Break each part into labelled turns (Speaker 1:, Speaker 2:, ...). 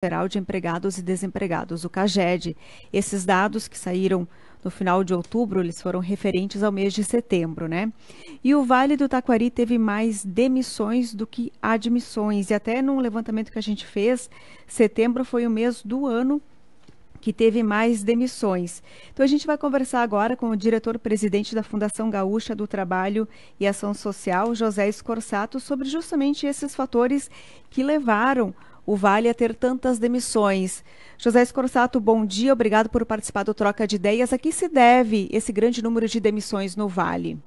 Speaker 1: Geral de Empregados e Desempregados, o CAGED. Esses dados que saíram no final de outubro, eles foram referentes ao mês de setembro, né? E o Vale do Taquari teve mais demissões do que admissões. E até num levantamento que a gente fez, setembro foi o mês do ano que teve mais demissões. Então a gente vai conversar agora com o diretor-presidente da Fundação Gaúcha do Trabalho e Ação Social, José Scorsato, sobre justamente esses fatores que levaram o Vale a ter tantas demissões. José Scorsato, bom dia, obrigado por participar do Troca de Ideias. A que se deve esse grande número de demissões no Vale?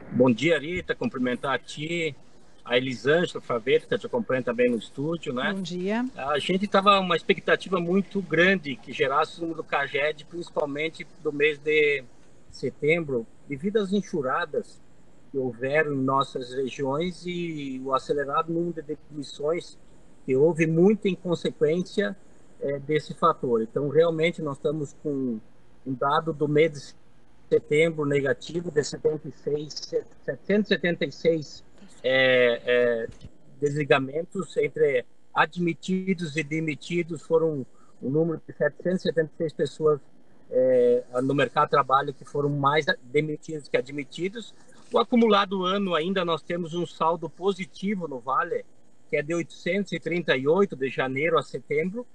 Speaker 2: Bom dia, Rita. Cumprimentar a ti, a Elisângela Faveta, que te acompanha também no estúdio, né?
Speaker 1: Bom dia.
Speaker 2: A gente estava uma expectativa muito grande que gerasse o número do CAGED, principalmente do mês de setembro, devido às enxurradas que houveram em nossas regiões e o acelerado número de demissões que houve muito em consequência desse fator. Então, realmente, nós estamos com um dado do mês de setembro negativo de 776 desligamentos entre admitidos e demitidos. Foram um número de 776 pessoas no mercado de trabalho que foram mais demitidos que admitidos. O acumulado ano ainda nós temos um saldo positivo no Vale, que é de 838 de janeiro a setembro.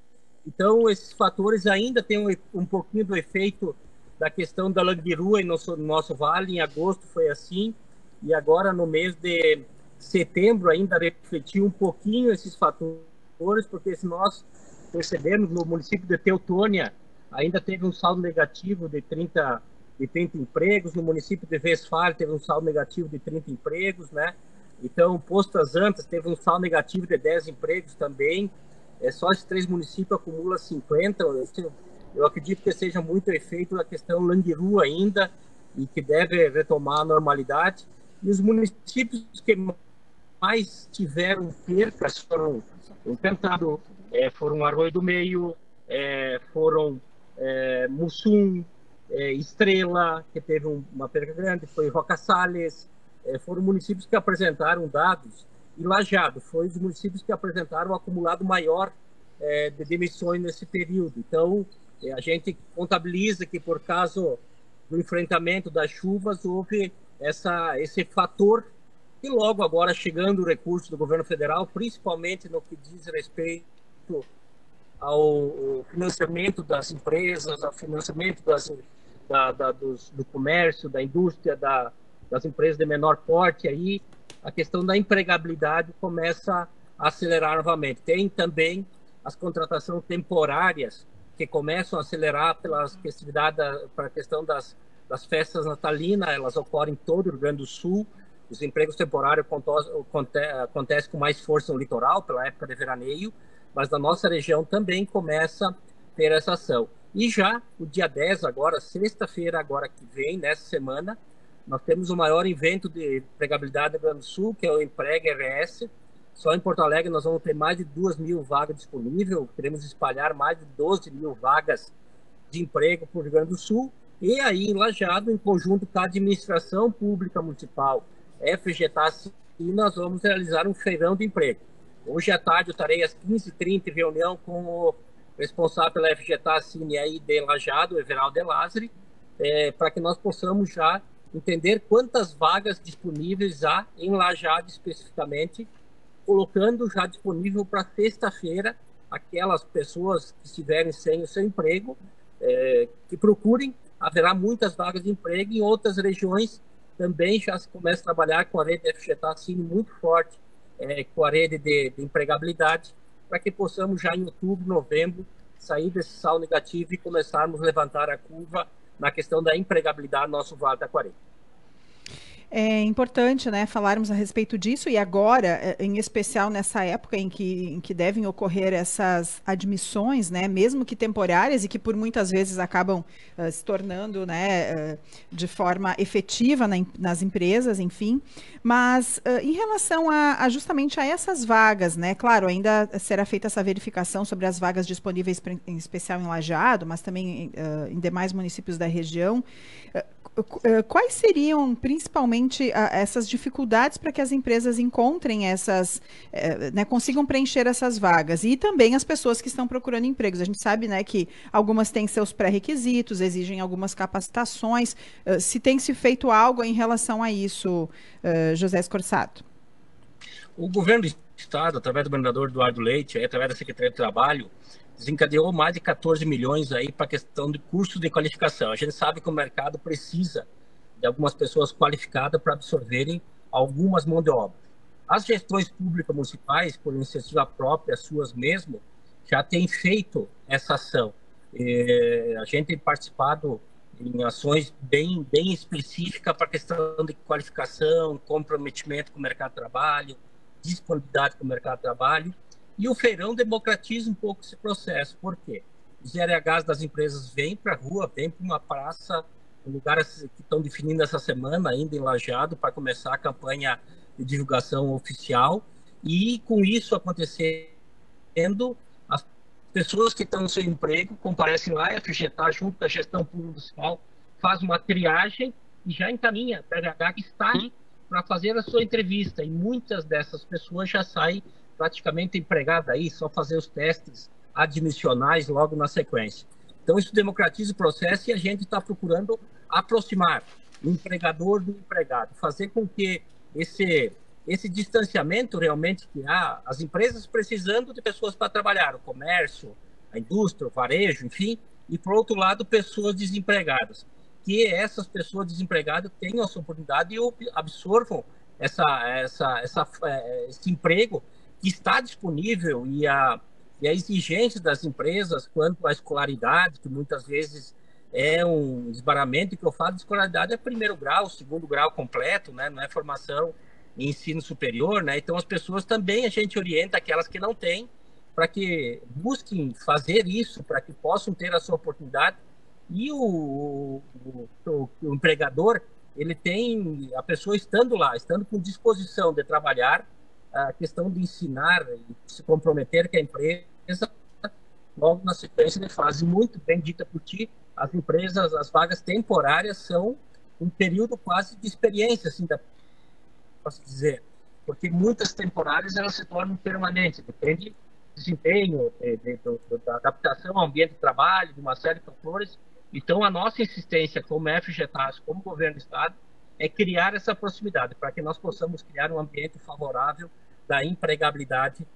Speaker 2: Então, esses fatores ainda têm um pouquinho do efeito da questão da languirua em nosso vale. Em agosto foi assim, e agora no mês de setembro ainda refletiu um pouquinho esses fatores, porque se nós percebemos, no município de Teutônia ainda teve um saldo negativo de 30 empregos, no município de Westfália teve um saldo negativo de 30 empregos, né? Então, Posto das Antas teve um saldo negativo de 10 empregos também. Só esses três municípios acumulam 50. Eu acredito que seja muito efeito da questão Languiru ainda, e que deve retomar a normalidade. E os municípios que mais tiveram percas foram o Pentado, foram Arroio do Meio, foram Mussum, Estrela, que teve uma perca grande, foi Roca Salles. Foram municípios que apresentaram dados, e Lajeado foi os municípios que apresentaram um acumulado maior de demissões nesse período. Então, a gente contabiliza que, por causa do enfrentamento das chuvas, houve esse fator, e logo agora chegando o recurso do governo federal, principalmente no que diz respeito ao financiamento das empresas, ao financiamento do comércio, da indústria, das empresas de menor porte, aí a questão da empregabilidade começa a acelerar novamente. Tem também as contratações temporárias, que começam a acelerar pelas festividades, para a questão das festas natalinas. Elas ocorrem em todo o Rio Grande do Sul. Os empregos temporários acontecem com mais força no litoral, pela época de veraneio, mas na nossa região também começa a ter essa ação. E já o dia 10, agora, sexta-feira, agora que vem, nessa semana, nós temos o maior evento de empregabilidade do Rio Grande do Sul, que é o Emprega RS. Só em Porto Alegre nós vamos ter mais de 2.000 vagas disponíveis. Queremos espalhar mais de 12.000 vagas de emprego para o Rio Grande do Sul. E aí, em Lajeado, em conjunto com a Administração Pública Municipal, FGTAC, nós vamos realizar um feirão de emprego. Hoje à tarde eu estarei às 15h30 em reunião com o responsável pela FGTAC aí de Lajeado, Everaldo de Lázari, para que nós possamos já entender quantas vagas disponíveis há em Lajeado especificamente, colocando já disponível para sexta-feira aquelas pessoas que estiverem sem o seu emprego, que procurem. Haverá muitas vagas de emprego. Em outras regiões também já se começa a trabalhar com a rede FGTAC muito forte, com a rede de empregabilidade, para que possamos já em outubro, novembro, sair desse saldo negativo e começarmos a levantar a curva na questão da empregabilidade no nosso Vale do Taquari.
Speaker 1: É importante, né, falarmos a respeito disso, e agora, em especial nessa época em que devem ocorrer essas admissões, né, mesmo que temporárias, e que por muitas vezes acabam se tornando, né, de forma efetiva nas empresas, enfim. Mas em relação justamente a essas vagas, né, claro, ainda será feita essa verificação sobre as vagas disponíveis, em especial em Lajeado, mas também em demais municípios da região.
Speaker 3: Quais seriam principalmente essas dificuldades para que as empresas encontrem né, consigam preencher essas vagas? E também as pessoas que estão procurando empregos. A gente sabe, né, que algumas têm seus pré-requisitos, exigem algumas capacitações. Se tem se feito algo em relação a isso, José Scorsato?
Speaker 2: O governo do Estado, através do governador Eduardo Leite, através da Secretaria de Trabalho, desencadeou mais de 14 milhões aí para a questão de cursos de qualificação. A gente sabe que o mercado precisa de algumas pessoas qualificadas para absorverem algumas mãos de obra. As gestões públicas municipais, por iniciativa própria, suas mesmo, já têm feito essa ação. A gente tem participado em ações bem específicas para a questão de qualificação, comprometimento com o mercado de trabalho, disponibilidade com o mercado de trabalho. E o feirão democratiza um pouco esse processo. Por quê? Os RHs das empresas vêm para a rua, vêm para uma praça, um lugar que estão definindo essa semana, ainda em Lajeado, para começar a campanha de divulgação oficial. E com isso acontecendo, as pessoas que estão no seu emprego comparecem lá, a FGTAR, junto com a gestão pública municipal, faz uma triagem e já encaminha para o RH que está ali para fazer a sua entrevista. E muitas dessas pessoas já saem praticamente empregadas aí, só fazer os testes admissionais logo na sequência. Então, isso democratiza o processo e a gente está procurando aproximar o empregador do empregado, fazer com que esse distanciamento realmente que há, as empresas precisando de pessoas para trabalhar, o comércio, a indústria, o varejo, enfim, e, por outro lado, pessoas desempregadas. Que essas pessoas desempregadas tenham essa oportunidade e absorvam esse emprego que está disponível e a exigência das empresas quanto à escolaridade, que muitas vezes é um desbaramento, que eu falo de escolaridade é primeiro grau, segundo grau completo, né? Não é formação em ensino superior, né? Então as pessoas também, a gente orienta aquelas que não têm, para que busquem fazer isso, para que possam ter a sua oportunidade. E o empregador, ele tem a pessoa estando lá, estando com disposição de trabalhar, a questão de ensinar e se comprometer com a empresa, logo na sequência de fase muito bem dita por ti, as empresas, as vagas temporárias são um período quase de experiência, assim, posso dizer, porque muitas temporárias elas se tornam permanentes, depende do desempenho, da adaptação ao ambiente de trabalho, de uma série de fatores. Então, a nossa insistência como FGTAS, como governo do Estado, é criar essa proximidade, para que nós possamos criar um ambiente favorável da empregabilidade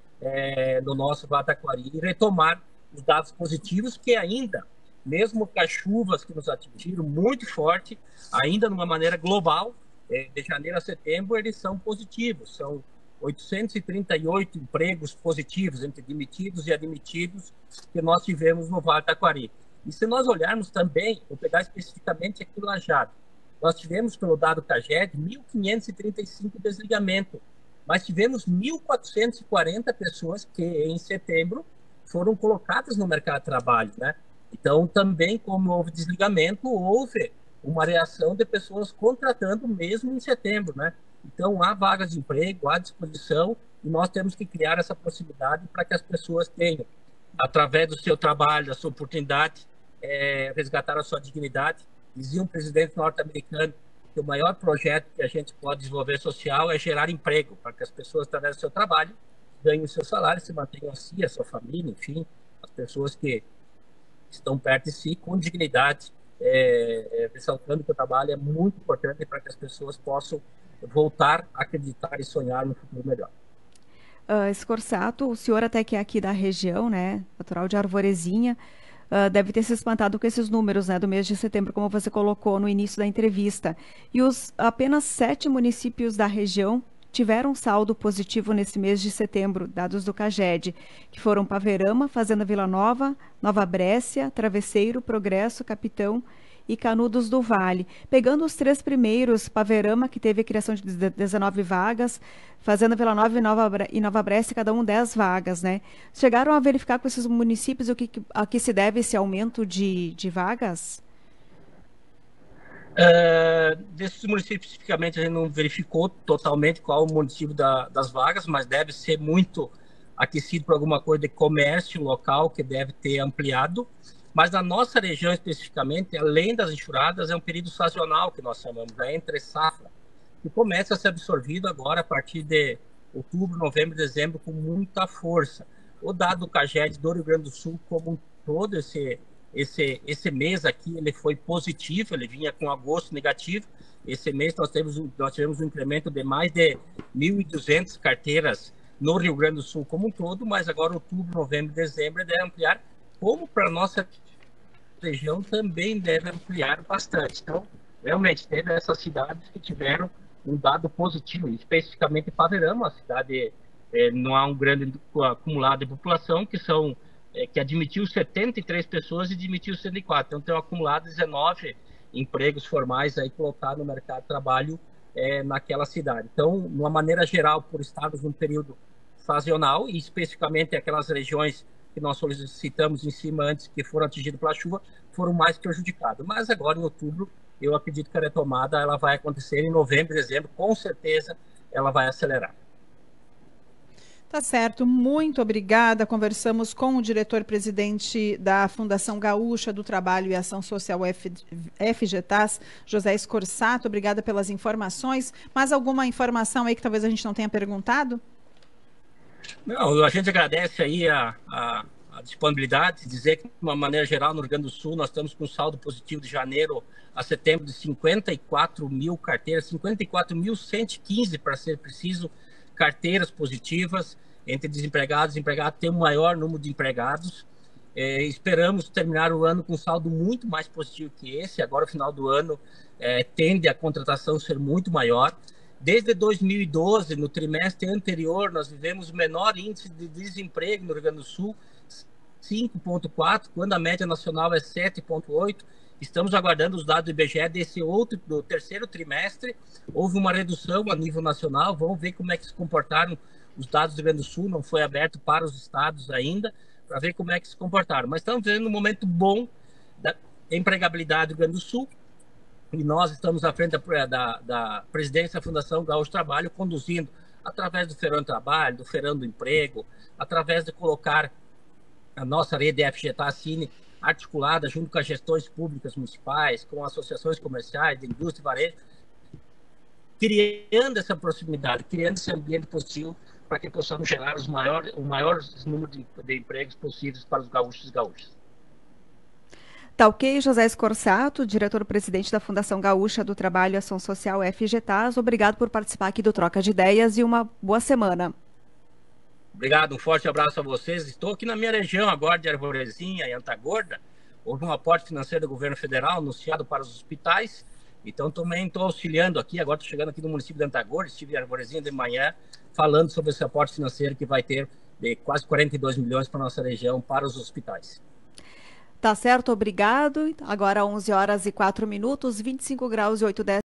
Speaker 2: no nosso Vale do Taquari e retomar os dados positivos que ainda, mesmo com as chuvas que nos atingiram muito forte, ainda de uma maneira global, de janeiro a setembro, eles são positivos. São 838 empregos positivos entre demitidos e admitidos que nós tivemos no Vale do Taquari. E se nós olharmos também, vou pegar especificamente aqui no Lajeado, nós tivemos, pelo dado CAGED, 1.535 desligamentos, mas tivemos 1.440 pessoas que, em setembro, foram colocadas no mercado de trabalho, né? Então, também, como houve desligamento, houve uma reação de pessoas contratando mesmo em setembro, né? Então, há vagas de emprego, há disposição, e nós temos que criar essa proximidade para que as pessoas tenham, através do seu trabalho, da sua oportunidade, resgatar a sua dignidade. Dizia um presidente norte-americano que o maior projeto que a gente pode desenvolver social é gerar emprego, para que as pessoas, através do seu trabalho, ganhem o seu salário, se mantenham a si, a sua família, enfim, as pessoas que estão perto de si, com dignidade, ressaltando que o trabalho é muito importante para que as pessoas possam voltar a acreditar e sonhar no futuro melhor.
Speaker 1: Scorsato, o senhor até que é aqui da região, né, natural de Arvorezinha, deve ter se espantado com esses números, né, do mês de setembro, como você colocou no início da entrevista. E apenas 7 municípios da região tiveram saldo positivo nesse mês de setembro, dados do CAGED, que foram Paverama, Fazenda Vila Nova, Nova Brécia, Travesseiro, Progresso, Capitão e Canudos do Vale. Pegando os 3 primeiros, Paverama, que teve a criação de 19 vagas, Fazenda Vila Nova e Nova Brécia, cada um 10 vagas, né? Chegaram a verificar com esses municípios a que se deve esse aumento de vagas?
Speaker 2: Desses municípios, especificamente, a gente não verificou totalmente qual o motivo das vagas, mas deve ser muito aquecido por alguma coisa de comércio local que deve ter ampliado. Mas na nossa região especificamente, além das enxurradas, é um período sazonal que nós chamamos, da entre-safra, que começa a ser absorvido agora a partir de outubro, novembro, dezembro, com muita força. O dado do CAGED do Rio Grande do Sul, como um todo, esse mês aqui, ele foi positivo, ele vinha com agosto negativo. Esse mês nós tivemos um incremento de mais de 1.200 carteiras no Rio Grande do Sul como um todo, mas agora outubro, novembro e dezembro deve ampliar, como para a nossa região também deve ampliar bastante. Então, realmente, teve essas cidades que tiveram um dado positivo, especificamente Paverama, a cidade não há um grande acumulado de população, que admitiu 73 pessoas e demitiu 104. Então, tem um acumulado de 19 empregos formais aí colocados no mercado de trabalho naquela cidade. Então, de uma maneira geral, por estarmos num período sazonal, e especificamente aquelas regiões que nós solicitamos em cima antes, que foram atingidas pela chuva, foram mais prejudicadas. Mas agora, em outubro, eu acredito que a retomada ela vai acontecer em novembro, dezembro, com certeza ela vai acelerar.
Speaker 3: Tá certo, muito obrigada. Conversamos com o diretor-presidente da Fundação Gaúcha do Trabalho e Ação Social FGTAS, José Scorsato. Obrigada pelas informações. Mais alguma informação aí que talvez a gente não tenha perguntado?
Speaker 2: Não, a gente agradece aí a disponibilidade, dizer que, de uma maneira geral, no Rio Grande do Sul, nós estamos com um saldo positivo de janeiro a setembro de 54 mil carteiras, 54.115 para ser preciso, carteiras positivas entre desempregados e empregados, tem um maior número de empregados. Esperamos terminar o ano com um saldo muito mais positivo que esse. Agora, no final do ano, tende a contratação ser muito maior. Desde 2012, no trimestre anterior, nós vivemos o menor índice de desemprego no Rio Grande do Sul, 5,4, quando a média nacional é 7,8. Estamos aguardando os dados do IBGE do terceiro trimestre. Houve uma redução a nível nacional. Vamos ver como é que se comportaram os dados do Rio Grande do Sul. Não foi aberto para os estados ainda, para ver como é que se comportaram. Mas estamos vivendo um momento bom da empregabilidade do Rio Grande do Sul. E nós estamos à frente da presidência da Fundação Gaúcha do Trabalho, conduzindo através do Feirão do Trabalho, do Feirão do Emprego, através de colocar a nossa rede FGTAS-Cine articulada junto com as gestões públicas municipais, com associações comerciais, de indústria e varejo, criando essa proximidade, criando esse ambiente possível para que possamos gerar o maior número de empregos possíveis para os gaúchos e gaúchas.
Speaker 1: Tá ok, José Scorsato, diretor-presidente da Fundação Gaúcha do Trabalho e Ação Social FGTAS. Obrigado por participar aqui do Troca de Ideias e uma boa semana.
Speaker 2: Obrigado, um forte abraço a vocês. Estou aqui na minha região agora de Arvorezinha e Antagorda. Houve um aporte financeiro do governo federal anunciado para os hospitais. Então também estou auxiliando aqui, agora estou chegando aqui no município de Antagorda, estive em Arvorezinha de manhã, falando sobre esse aporte financeiro que vai ter de quase 42 milhões para a nossa região, para os hospitais.
Speaker 1: Tá certo, obrigado. Agora 11 horas e 4 minutos, 25 graus e 8 décimos.